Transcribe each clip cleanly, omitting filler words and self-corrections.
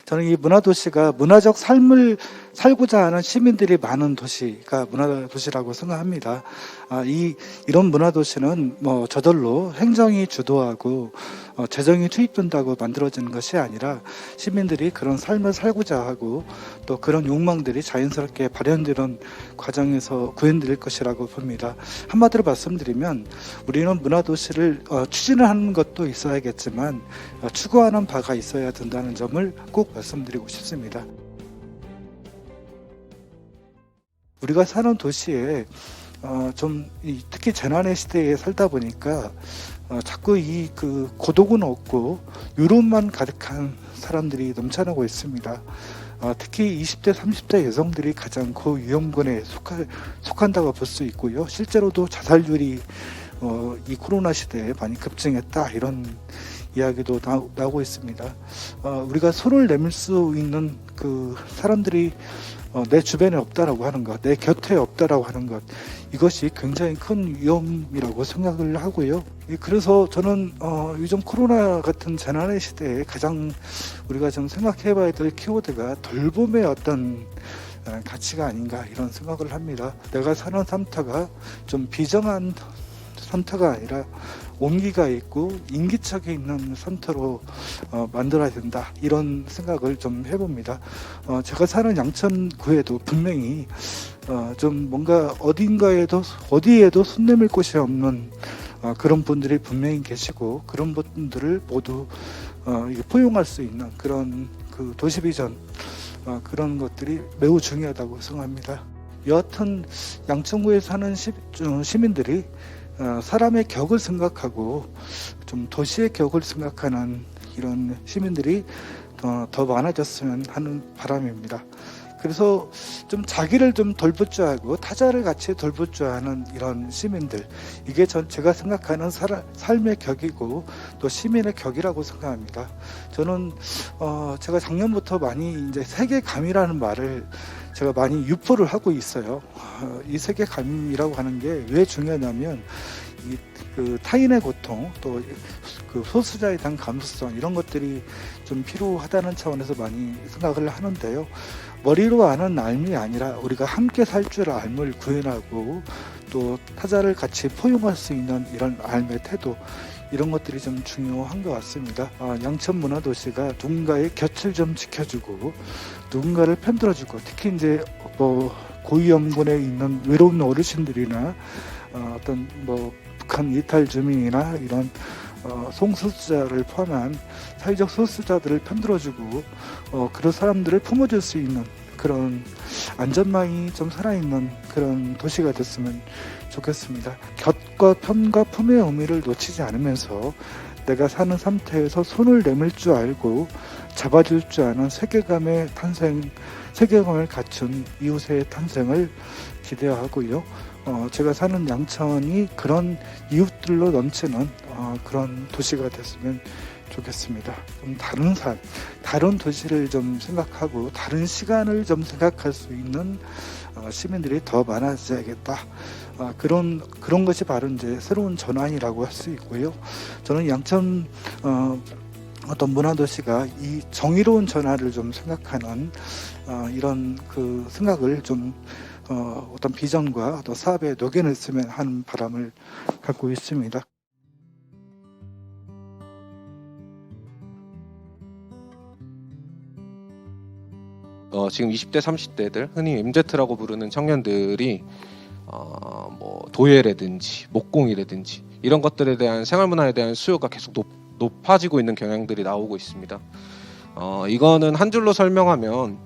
저는 이 문화도시가 문화적 삶을 살고자 하는 시민들이 많은 도시가 문화도시라고 생각합니다. 이런 문화도시는 뭐 저절로 행정이 주도하고 재정이 투입된다고 만들어지는 것이 아니라 시민들이 그런 삶을 살고자 하고 또 그런 욕망들이 자연스럽게 발현되는 과정에서 구현될 것이라고 봅니다. 한마디로 말씀드리면 우리는 문화도시를 추진을 하는 것도 있어야겠지만 추구하는 바가 있어야 된다는 점을 꼭 말씀드리고 싶습니다. 우리가 사는 도시에 특히 재난의 시대에 살다 보니까 자꾸 그 고독은 없고 유로만 가득한 사람들이 넘쳐나고 있습니다. 특히 20대, 30대 여성들이 가장 고위험군에 속한다고 볼 수 있고요. 실제로도 자살률이 이 코로나 시대에 많이 급증했다 이런 이야기도 나오고 있습니다. 우리가 손을 내밀 수 있는 그 사람들이 내 주변에 없다라고 하는 것, 내 곁에 없다라고 하는 것, 이것이 굉장히 큰 위험이라고 생각을 하고요. 그래서 저는 요즘 코로나 같은 재난의 시대에 가장 우리가 좀 생각해봐야 될 키워드가 돌봄의 어떤 가치가 아닌가 이런 생각을 합니다. 내가 사는 산터가 좀 비정한 산터가 아니라 온기가 있고 인기척이 있는 산터로 만들어야 된다 이런 생각을 좀 해봅니다. 제가 사는 양천구에도 분명히 좀 뭔가 어디에도 손 내밀 곳이 없는 그런 분들이 분명히 계시고 그런 분들을 모두 포용할 수 있는 그런 그 도시비전 그런 것들이 매우 중요하다고 생각합니다. 여하튼 양천구에 사는 시민들이 사람의 격을 생각하고 좀 도시의 격을 생각하는 이런 시민들이 더 많아졌으면 하는 바람입니다. 그래서 좀 자기를 좀 돌볼 줄 알고 타자를 같이 돌볼 줄 아는 이런 시민들, 이게 제가 생각하는 삶의 격이고 또 시민의 격이라고 생각합니다. 저는 제가 작년부터 많이 이제 세계감이라는 말을 제가 많이 유포를 하고 있어요. 이 세계감이라고 하는 게 왜 중요하냐면 그 타인의 고통 또 그 소수자에 대한 감수성 이런 것들이 좀 필요하다는 차원에서 많이 생각을 하는데요. 머리로 아는 알미 아니라 우리가 함께 살 줄 알을 구현하고 또 타자를 같이 포용할 수 있는 이런 알의 태도 이런 것들이 좀 중요한 것 같습니다. 양천 문화도시가 누군가의 곁을 좀 지켜주고 누군가를 편들어주고 특히 이제 고위험군에 있는 외로운 어르신들이나 어떤 북한 이탈 주민이나 이런 성소수자를 포함한 사회적 소수자들을 편들어주고 그런 사람들을 품어줄 수 있는 그런 안전망이 좀 살아있는 그런 도시가 됐으면 좋겠습니다. 곁과 편과 품의 의미를 놓치지 않으면서 내가 사는 상태에서 손을 내밀 줄 알고 잡아줄 줄 아는 세계감을 갖춘 이웃의 탄생을 기대하고요. 제가 사는 양천이 그런 이웃들로 넘치는 그런 도시가 됐으면 좋겠습니다. 좀 다른 다른 도시를 좀 생각하고 다른 시간을 좀 생각할 수 있는 시민들이 더 많아져야겠다. 그런 것이 바로 이제 새로운 전환이라고 할 수 있고요. 저는 양천 어떤 문화도시가 이 정의로운 전환을 좀 생각하는 이런 그 생각을 좀 어떤 비전과 또 사업에 녹여냈으면 하는 바람을 갖고 있습니다. 지금 20대, 30대들 흔히 MZ라고 부르는 청년들이 도예라든지 목공이라든지 이런 것들에 대한 생활문화에 대한 수요가 계속 높아지고 있는 경향들이 나오고 있습니다. 이거는 한 줄로 설명하면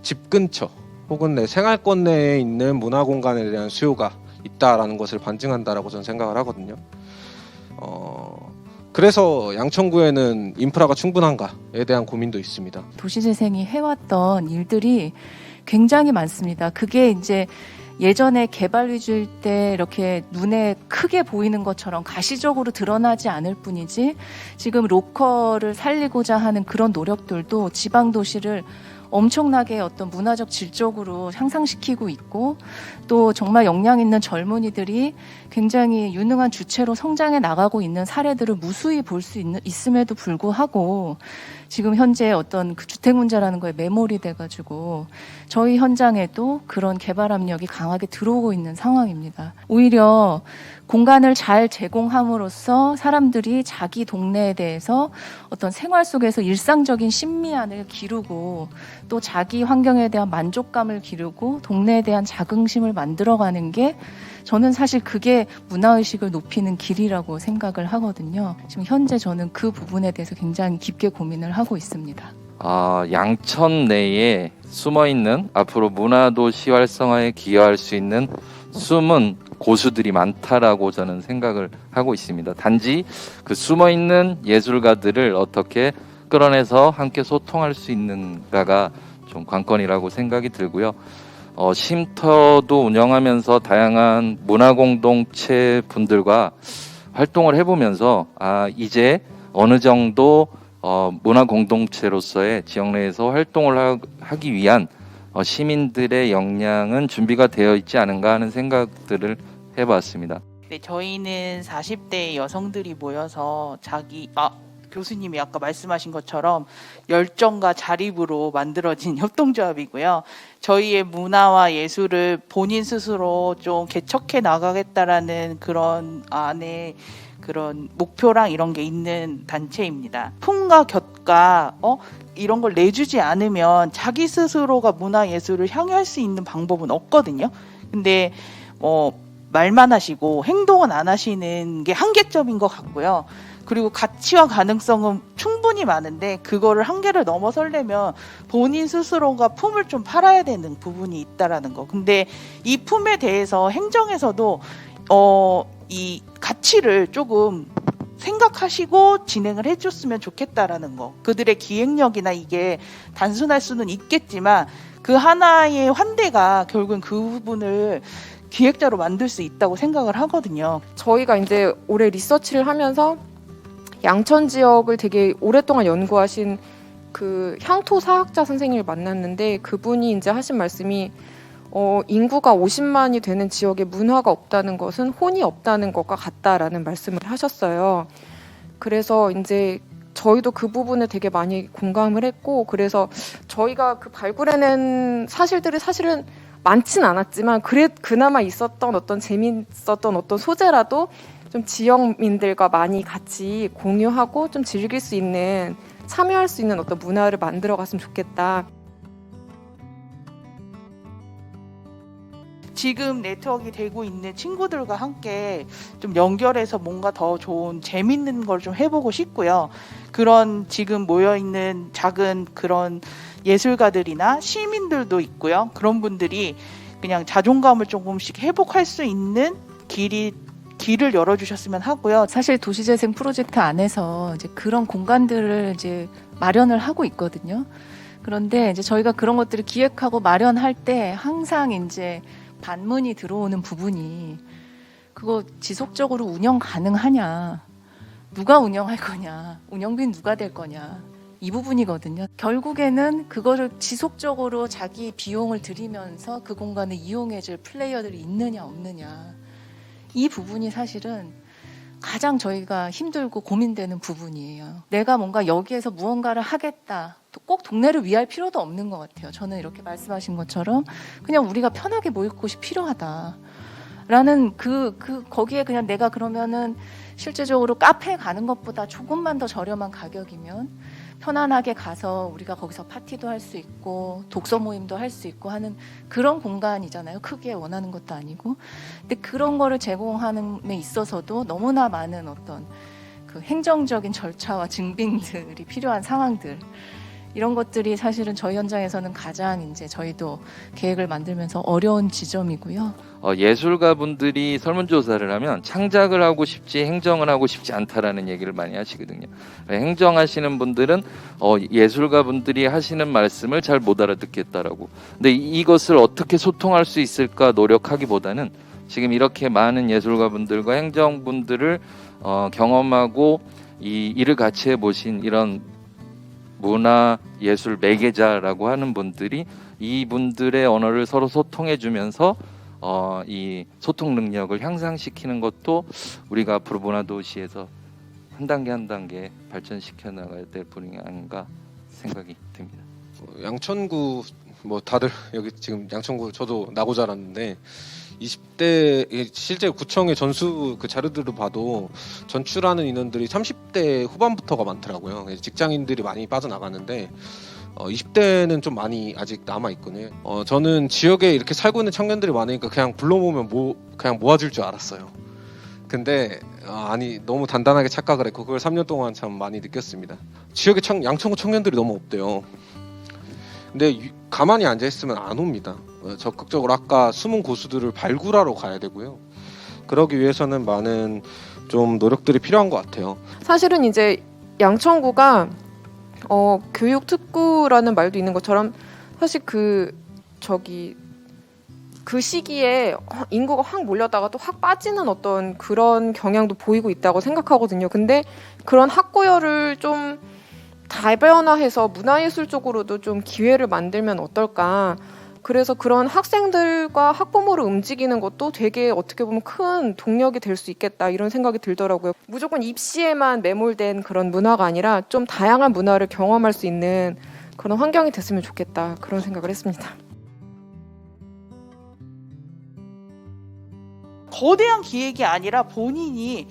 집 근처 혹은 내 생활권 내에 있는 문화공간에 대한 수요가 있다라는 것을 반증한다라고 저는 생각을 하거든요. 그래서 양천구에는 인프라가 충분한가에 대한 고민도 있습니다. 도시재생이 해왔던 일들이 굉장히 많습니다. 그게 이제 예전에 개발 위주일 때 이렇게 눈에 크게 보이는 것처럼 가시적으로 드러나지 않을 뿐이지 지금 로컬을 살리고자 하는 그런 노력들도 지방 도시를 엄청나게 어떤 문화적 질적으로 향상시키고 있고 또 정말 역량 있는 젊은이들이 굉장히 유능한 주체로 성장해 나가고 있는 사례들을 무수히 볼 수 있음에도 불구하고 지금 현재 어떤 그 주택 문제라는 거에 매몰이 돼가지고 저희 현장에도 그런 개발 압력이 강하게 들어오고 있는 상황입니다. 오히려 공간을 잘 제공함으로써 사람들이 자기 동네에 대해서 어떤 생활 속에서 일상적인 심미안을 기르고 또 자기 환경에 대한 만족감을 기르고 동네에 대한 자긍심을 만들어가는 게 저는 사실 그게 문화의식을 높이는 길이라고 생각을 하거든요. 지금 현재 저는 그 부분에 대해서 굉장히 깊게 고민을 하고 있습니다. 양천 내에 숨어있는 앞으로 문화도시 활성화에 기여할 수 있는 숨은 고수들이 많다라고 저는 생각을 하고 있습니다. 단지 그 숨어있는 예술가들을 어떻게 끌어내서 함께 소통할 수 있는가가 좀 관건이라고 생각이 들고요. 쉼터도 운영하면서 다양한 문화공동체 분들과 활동을 해보면서 이제 어느 정도 문화공동체로서의 지역 내에서 활동을 하기 위한 시민들의 역량은 준비가 되어 있지 않은가 하는 생각들을 해봤습니다. 네, 저희는 40대 여성들이 모여서 교수님이 아까 말씀하신 것처럼 열정과 자립으로 만들어진 협동조합이고요. 저희의 문화와 예술을 본인 스스로 좀 개척해 나가겠다라는 그런 안에 그런 목표랑 이런 게 있는 단체입니다. 품과 곁과 이런 걸 내주지 않으면 자기 스스로가 문화 예술을 향유할 수 있는 방법은 없거든요. 근데 말만 하시고 행동은 안 하시는 게 한계점인 것 같고요. 그리고 가치와 가능성은 충분히 많은데 그거를 한계를 넘어서려면 본인 스스로가 품을 좀 팔아야 되는 부분이 있다라는 거. 근데 이 품에 대해서 행정에서도 이 가치를 조금 생각하시고 진행을 해줬으면 좋겠다라는 거. 그들의 기획력이나 이게 단순할 수는 있겠지만 그 하나의 환대가 결국은 그 부분을 기획자로 만들 수 있다고 생각을 하거든요. 저희가 이제 올해 리서치를 하면서 양천 지역을 되게 오랫동안 연구하신 그 향토 사학자 선생님을 만났는데 그분이 이제 하신 말씀이 인구가 50만이 되는 지역에 문화가 없다는 것은 혼이 없다는 것과 같다라는 말씀을 하셨어요. 그래서 이제 저희도 그 부분에 되게 많이 공감을 했고 그래서 저희가 그 발굴해낸 사실들이 사실은 많진 않았지만 그나마 있었던 어떤 재미있었던 어떤 소재라도 좀 지역민들과 많이 같이 공유하고 좀 즐길 수 있는 참여할 수 있는 어떤 문화를 만들어 갔으면 좋겠다. 지금 네트워크가 되고 있는 친구들과 함께 좀 연결해서 뭔가 더 좋은 재밌는 걸 좀 해보고 싶고요. 그런 지금 모여있는 작은 그런 예술가들이나 시민들도 있고요. 그런 분들이 그냥 자존감을 조금씩 회복할 수 있는 길을 열어주셨으면 하고요. 사실 도시재생 프로젝트 안에서 이제 그런 공간들을 이제 마련을 하고 있거든요. 그런데 이제 저희가 그런 것들을 기획하고 마련할 때 항상 이제 반문이 들어오는 부분이 그거 지속적으로 운영 가능하냐, 누가 운영할 거냐, 운영비는 누가 될 거냐, 이 부분이거든요. 결국에는 그거를 지속적으로 자기 비용을 들이면서 그 공간을 이용해줄 플레이어들이 있느냐 없느냐, 이 부분이 사실은 가장 저희가 힘들고 고민되는 부분이에요. 내가 뭔가 여기에서 무언가를 하겠다, 꼭 동네를 위할 필요도 없는 것 같아요. 저는 이렇게 말씀하신 것처럼 그냥 우리가 편하게 모일 곳이 필요하다라는 거기에 그냥 내가 그러면은 실제적으로 카페에 가는 것보다 조금만 더 저렴한 가격이면 편안하게 가서 우리가 거기서 파티도 할 수 있고 독서 모임도 할 수 있고 하는 그런 공간이잖아요. 크게 원하는 것도 아니고. 근데 그런 거를 제공하는 데 있어서도 너무나 많은 어떤 그 행정적인 절차와 증빙들이 필요한 상황들. 이런 것들이 사실은 저희 현장에서는 가장 이제 저희도 계획을 만들면서 어려운 지점이고요. 예술가분들이 설문조사를 하면 창작을 하고 싶지 행정을 하고 싶지 않다라는 얘기를 많이 하시거든요. 행정하시는 분들은 예술가분들이 하시는 말씀을 잘 못 알아듣겠다라고. 근데 이것을 어떻게 소통할 수 있을까 노력하기보다는 지금 이렇게 많은 예술가분들과 행정분들을 경험하고 이 일을 같이 해보신 이런 문화 예술 매개자라고 하는 분들이 이분들의 언어를 서로 소통해주면서 이 소통 능력을 향상시키는 것도 우리가 앞으로 문화도시에서 한 단계 한 단계 발전시켜 나가야 될 분이 아닌가 생각이 듭니다. 양천구 뭐 다들 여기 지금 양천구 저도 나고 자랐는데 20대 실제 구청의 전수 그 자료들을 봐도 전출하는 인원들이 30대 후반부터가 많더라고요. 직장인들이 많이 빠져나가는데 20대는 좀 많이 아직 남아 있거든요. 저는 지역에 이렇게 살고 있는 청년들이 많으니까 그냥 불러모으면 그냥 모아줄 줄 알았어요. 근데 아니 너무 단단하게 착각을 했고 그걸 3년 동안 참 많이 느꼈습니다. 지역에 양천구 청년들이 너무 없대요. 근데 가만히 앉아 있으면 안 옵니다. 적극적으로 아까 숨은 고수들을 발굴하러 가야 되고요. 그러기 위해서는 많은 좀 노력들이 필요한 것 같아요. 사실은 이제 양천구가 교육 특구라는 말도 있는 것처럼 사실 그 시기에 인구가 확 몰렸다가 또 확 빠지는 어떤 그런 경향도 보이고 있다고 생각하거든요. 근데 그런 학구열을 좀 다변화해서 문화예술 쪽으로도 좀 기회를 만들면 어떨까. 그래서 그런 학생들과 학부모를 움직이는 것도 되게 어떻게 보면 큰 동력이 될 수 있겠다 이런 생각이 들더라고요. 무조건 입시에만 매몰된 그런 문화가 아니라 좀 다양한 문화를 경험할 수 있는 그런 환경이 됐으면 좋겠다 그런 생각을 했습니다. 거대한 기획이 아니라 본인이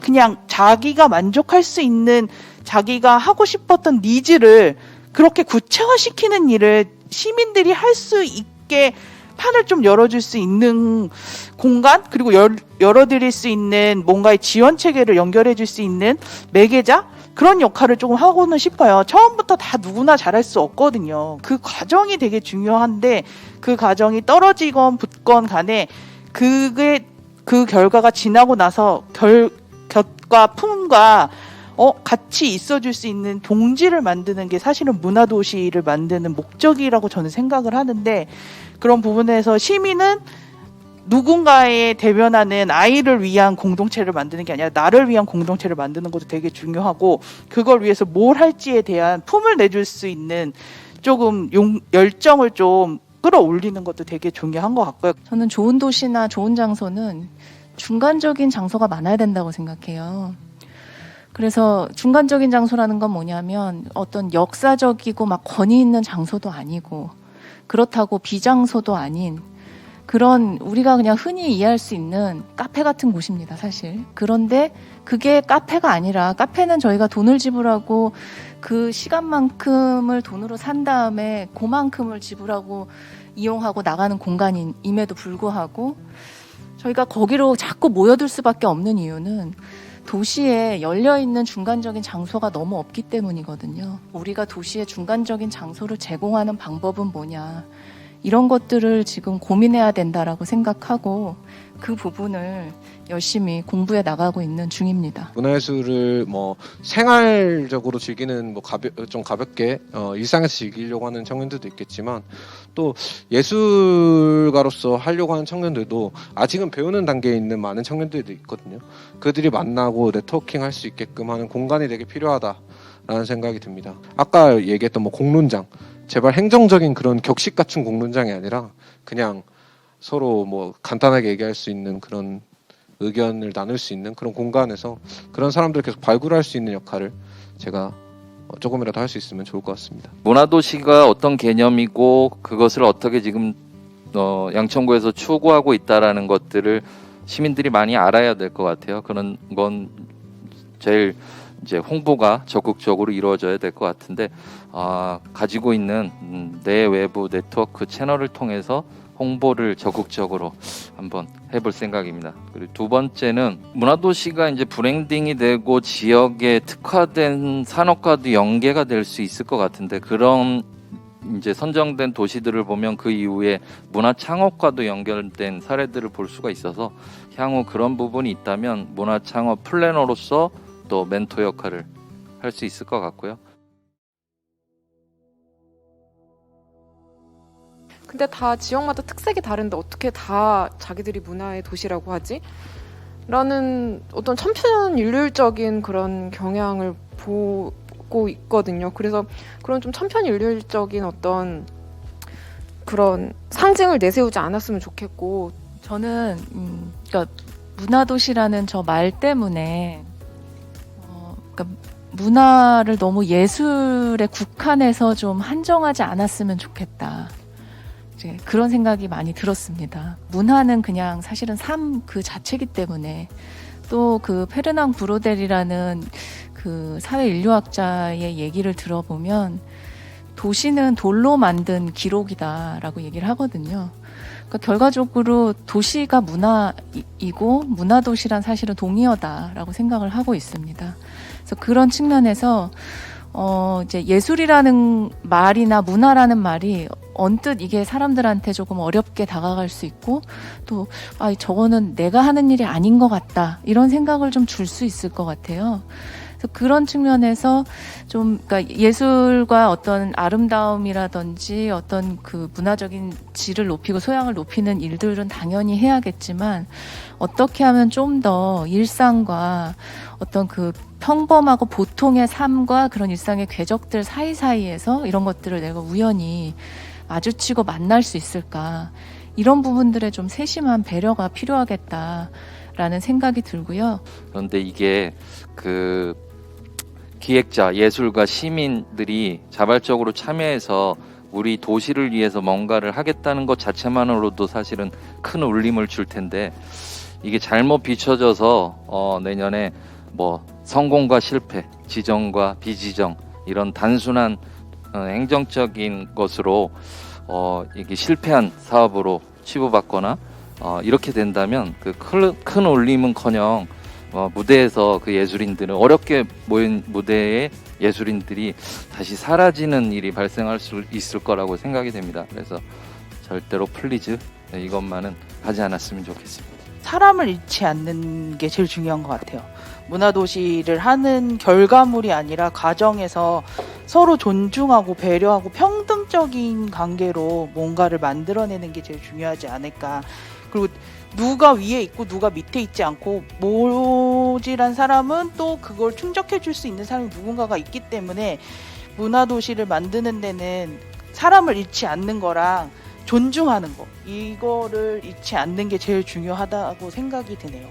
그냥 자기가 만족할 수 있는 자기가 하고 싶었던 니즈를 그렇게 구체화시키는 일을 시민들이 할 수 있게 판을 좀 열어줄 수 있는 공간, 그리고 열어드릴 수 있는 뭔가의 지원 체계를 연결해줄 수 있는 매개자, 그런 역할을 조금 하고는 싶어요. 처음부터 다 누구나 잘할 수 없거든요. 그 과정이 되게 중요한데 그 과정이 떨어지건 붙건 간에 그 결과가 지나고 나서 곁과 품과 같이 있어줄 수 있는 동지를 만드는 게 사실은 문화도시를 만드는 목적이라고 저는 생각을 하는데, 그런 부분에서 시민은 누군가에 대변하는 아이를 위한 공동체를 만드는 게 아니라 나를 위한 공동체를 만드는 것도 되게 중요하고, 그걸 위해서 뭘 할지에 대한 품을 내줄 수 있는 조금 열정을 좀 끌어올리는 것도 되게 중요한 것 같고요. 저는 좋은 도시나 좋은 장소는 중간적인 장소가 많아야 된다고 생각해요. 그래서 중간적인 장소라는 건 뭐냐면 어떤 역사적이고 막 권위 있는 장소도 아니고 그렇다고 비장소도 아닌 그런 우리가 그냥 흔히 이해할 수 있는 카페 같은 곳입니다, 사실. 그런데 그게 카페가 아니라, 카페는 저희가 돈을 지불하고 그 시간만큼을 돈으로 산 다음에 그만큼을 지불하고 이용하고 나가는 공간임에도 불구하고 저희가 거기로 자꾸 모여들 수밖에 없는 이유는 도시에 열려있는 중간적인 장소가 너무 없기 때문이거든요. 우리가 도시의 중간적인 장소를 제공하는 방법은 뭐냐, 이런 것들을 지금 고민해야 된다라고 생각하고 그 부분을 열심히 공부해 나가고 있는 중입니다. 문화예술을 뭐 생활적으로 즐기는 뭐 좀 가볍게 일상에서 즐기려고 하는 청년들도 있겠지만, 또 예술가로서 하려고 하는 청년들도 아직은 배우는 단계에 있는 많은 청년들도 있거든요. 그들이 만나고 네트워킹 할 수 있게끔 하는 공간이 되게 필요하다라는 생각이 듭니다. 아까 얘기했던 뭐 공론장, 제발 행정적인 그런 격식 갖춘 공론장이 아니라 그냥 서로 뭐 간단하게 얘기할 수 있는 그런 의견을 나눌 수 있는 그런 공간에서 그런 사람들을 계속 발굴할 수 있는 역할을 제가 조금이라도 할 수 있으면 좋을 것 같습니다. 문화도시가 어떤 개념이고 그것을 어떻게 지금 양천구에서 추구하고 있다라는 것들을 시민들이 많이 알아야 될 것 같아요. 그런 건 제일 이제 홍보가 적극적으로 이루어져야 될 것 같은데, 가지고 있는 내 외부 네트워크 채널을 통해서 홍보를 적극적으로 한번 해볼 생각입니다. 그리고 두 번째는 문화도시가 이제 브랜딩이 되고 지역에 특화된 산업과도 연계가 될 수 있을 것 같은데, 그런 이제 선정된 도시들을 보면 그 이후에 문화 창업과도 연결된 사례들을 볼 수가 있어서 향후 그런 부분이 있다면 문화 창업 플래너로서 또 멘토 역할을 할 수 있을 것 같고요. 근데 다 지역마다 특색이 다른데 어떻게 다 자기들이 문화의 도시라고 하지? 라는 어떤 천편일률적인 그런 경향을 보고 있거든요. 그래서 그런 좀 천편일률적인 어떤 그런 상징을 내세우지 않았으면 좋겠고. 저는 그러니까 문화도시라는 저 말 때문에 그러니까 문화를 너무 예술에 국한해서 좀 한정하지 않았으면 좋겠다. 이제 그런 생각이 많이 들었습니다. 문화는 그냥 사실은 삶 그 자체이기 때문에, 또 그 페르낭 브로델이라는 그 사회 인류학자의 얘기를 들어보면 도시는 돌로 만든 기록이다라고 얘기를 하거든요. 그러니까 결과적으로 도시가 문화이고 문화도시란 사실은 동의어다라고 생각을 하고 있습니다. 그래서 그런 측면에서 이제 예술이라는 말이나 문화라는 말이 언뜻 이게 사람들한테 조금 어렵게 다가갈 수 있고, 또 저거는 내가 하는 일이 아닌 것 같다 이런 생각을 좀 줄 수 있을 것 같아요. 그래서 그런 측면에서 좀 그러니까 예술과 어떤 아름다움이라든지 어떤 그 문화적인 질을 높이고 소양을 높이는 일들은 당연히 해야겠지만, 어떻게 하면 좀 더 일상과 어떤 그 평범하고 보통의 삶과 그런 일상의 궤적들 사이사이에서 이런 것들을 내가 우연히 마주치고 만날 수 있을까, 이런 부분들에 좀 세심한 배려가 필요하겠다라는 생각이 들고요. 그런데 이게 그 기획자, 예술가, 시민들이 자발적으로 참여해서 우리 도시를 위해서 뭔가를 하겠다는 것 자체만으로도 사실은 큰 울림을 줄 텐데, 이게 잘못 비춰져서 내년에 뭐 성공과 실패, 지정과 비지정, 이런 단순한 행정적인 것으로 이게 실패한 사업으로 치부받거나 이렇게 된다면 그 큰 울림은커녕 무대에서 그 예술인들은, 어렵게 모인 무대의 예술인들이 다시 사라지는 일이 발생할 수 있을 거라고 생각이 됩니다. 그래서 절대로 플리즈 이것만은 하지 않았으면 좋겠습니다. 사람을 잃지 않는 게 제일 중요한 것 같아요. 문화도시를 하는 결과물이 아니라 과정에서 서로 존중하고 배려하고 평등적인 관계로 뭔가를 만들어내는 게 제일 중요하지 않을까. 그리고 누가 위에 있고 누가 밑에 있지 않고, 모질한 사람은 또 그걸 충족해 줄 수 있는 사람이 누군가가 있기 때문에, 문화도시를 만드는 데는 사람을 잃지 않는 거랑 존중하는 거, 이거를 잊지 않는 게 제일 중요하다고 생각이 드네요.